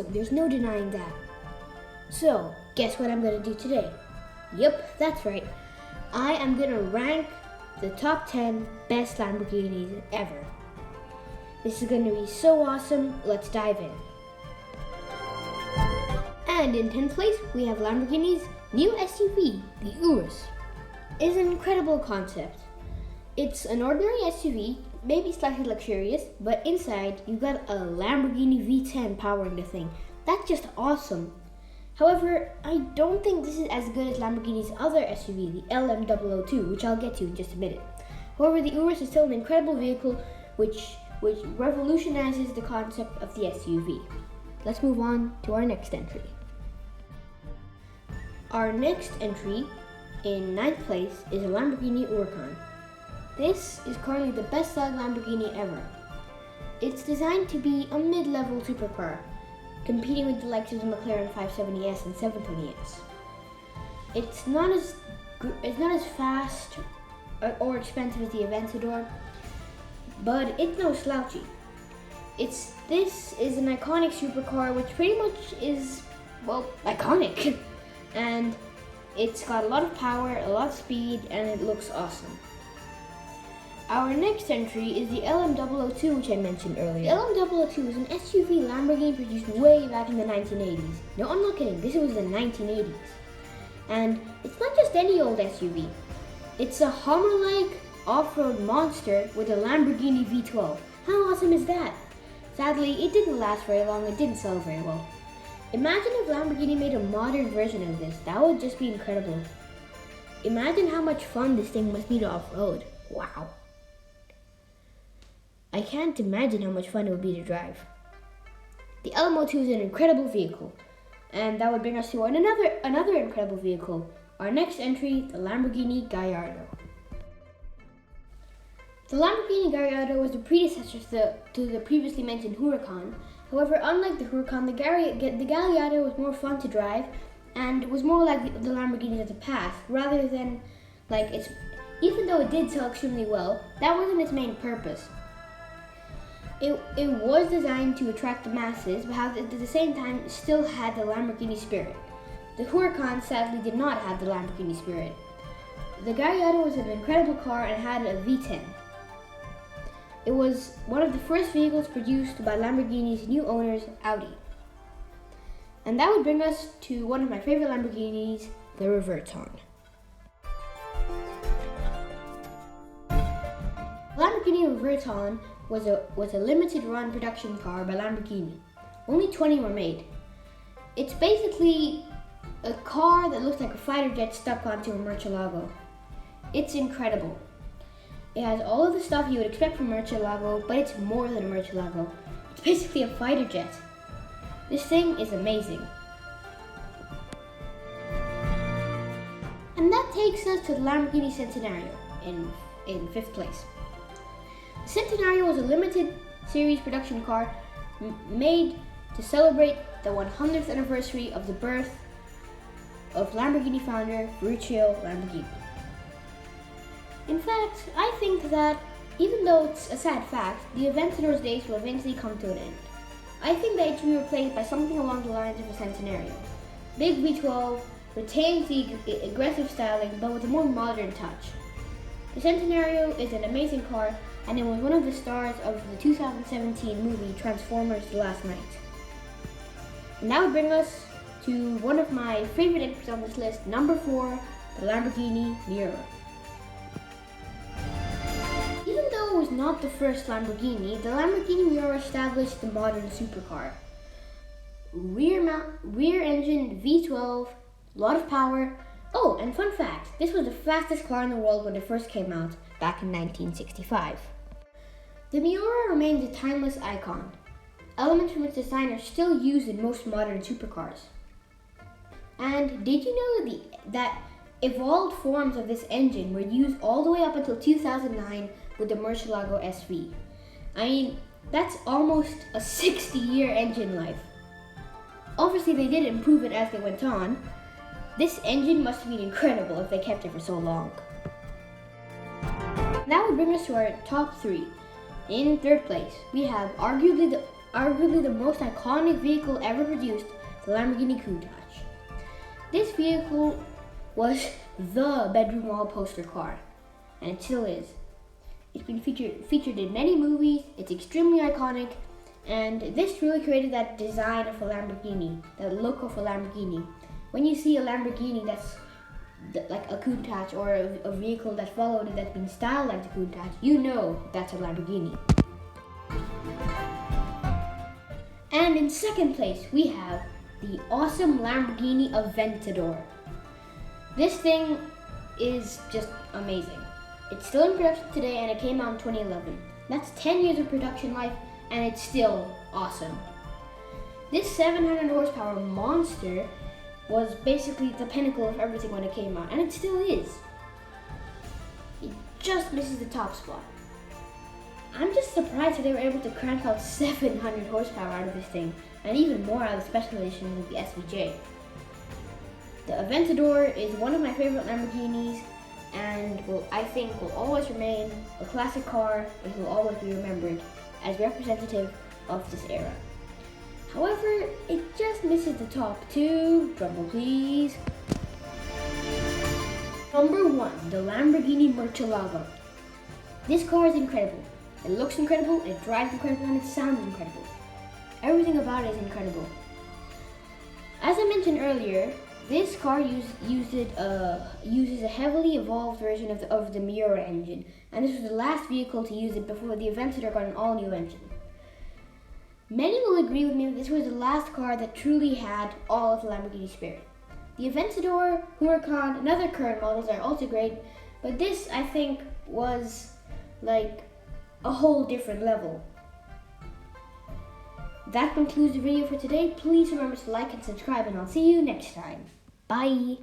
awesome. There's no denying that. So, guess what I'm going to do today? Yep, that's right. I am going to rank the top 10 best Lamborghinis ever. This is going to be so awesome. Let's dive in. And in 10th place, we have Lamborghini's new SUV, the Urus. It's an incredible concept. It's an ordinary SUV, maybe slightly luxurious, but inside you've got a Lamborghini V10 powering the thing. That's just awesome. However, I don't think this is as good as Lamborghini's other SUV, the LM002, which I'll get to in just a minute. However, the Urus is still an incredible vehicle which revolutionizes the concept of the SUV. Let's move on to our next entry. Our next entry, in 9th place, is a Lamborghini Huracan. This is currently the best-selling Lamborghini ever. It's designed to be a mid-level supercar, competing with the likes of the McLaren 570S and 720S. It's not as fast or expensive as the Aventador, but it's no slouchy. This is an iconic supercar, which pretty much is, well, iconic. And it's got a lot of power, a lot of speed, and it looks awesome. Our next entry is the LM002, which I mentioned earlier. The LM002 is an SUV Lamborghini produced way back in the 1980s. No, I'm not kidding, this was the 1980s. And it's not just any old SUV. It's a Hummer-like off-road monster with a Lamborghini V12. How awesome is that? Sadly, it didn't last very long and didn't sell very well. Imagine if Lamborghini made a modern version of this. That would just be incredible. Imagine how much fun this thing must be to off-road. Wow. I can't imagine how much fun it would be to drive. The LM02 is an incredible vehicle. And that would bring us to another incredible vehicle. Our next entry, the Lamborghini Gallardo. The Lamborghini Gallardo was the predecessor to the previously mentioned Huracan. However, unlike the Huracan, the Gallardo was more fun to drive and was more like the Lamborghinis of the past, rather than even though it did sell extremely well, that wasn't its main purpose. It was designed to attract the masses, but at the same time, it still had the Lamborghini spirit. The Huracan sadly did not have the Lamborghini spirit. The Gallardo was an incredible car and had a V10. It was one of the first vehicles produced by Lamborghini's new owners, Audi. And that would bring us to one of my favorite Lamborghinis, the Reverton. Lamborghini Reverton was a limited run production car by Lamborghini. Only 20 were made. It's basically a car that looks like a fighter jet stuck onto a Murcielago. It's incredible. It has all of the stuff you would expect from Murcielago, but it's more than a Murcielago. It's basically a fighter jet. This thing is amazing. And that takes us to the Lamborghini Centenario in 5th place. The Centenario was a limited series production car made to celebrate the 100th anniversary of the birth of Lamborghini founder Ferruccio Lamborghini. In fact, I think that, even though it's a sad fact, the Aventador's days will eventually come to an end. I think that it should be replaced by something along the lines of a Centenario. Big V12 retains the aggressive styling, but with a more modern touch. The Centenario is an amazing car, and it was one of the stars of the 2017 movie Transformers: The Last Night. And that would bring us to one of my favorite entries on this list, number 4, the Lamborghini Miura. Even though it was not the first Lamborghini, the Lamborghini Miura established the modern supercar. Rear engine V12, a lot of power. Oh, and fun fact, this was the fastest car in the world when it first came out back in 1965. The Miura remains a timeless icon. Elements from its design are still used in most modern supercars. And did you know that evolved forms of this engine were used all the way up until 2009 with the Murcielago SV? I mean, that's almost a 60-year engine life. Obviously, they did improve it as they went on. This engine must have been incredible if they kept it for so long. That would bring us to our top 3. In 3rd place, we have arguably arguably the most iconic vehicle ever produced, the Lamborghini Countach. This vehicle was the bedroom wall poster car, and it still is. It's been featured in many movies, it's extremely iconic, and this really created that design of a Lamborghini, that look of a Lamborghini. When you see a Lamborghini that's like a Countach or a vehicle that followed it that's been styled like the Countach, you know that's a Lamborghini. And in second place, we have the awesome Lamborghini Aventador. This thing is just amazing. It's still in production today and it came out in 2011. That's 10 years of production life and it's still awesome. This 700 horsepower monster was basically the pinnacle of everything when it came out, and it still is. It just misses the top spot. I'm just surprised that they were able to crank out 700 horsepower out of this thing, and even more out of the special edition with the SVJ. The Aventador is one of my favorite Lamborghinis, and I think will always remain a classic car, and will always be remembered as representative of this era. However, it just misses the top two. Drumroll please. Number 1, the Lamborghini Murcielago. This car is incredible. It looks incredible, it drives incredible, and it sounds incredible. Everything about it is incredible. As I mentioned earlier, this car uses a heavily evolved version of the Miura engine, and this was the last vehicle to use it before the Aventador got an all-new engine. Many will agree with me that this was the last car that truly had all of the Lamborghini spirit. The Aventador, Huracan, and other current models are also great, but this, I think, was like a whole different level. That concludes the video for today. Please remember to like and subscribe, and I'll see you next time. Bye!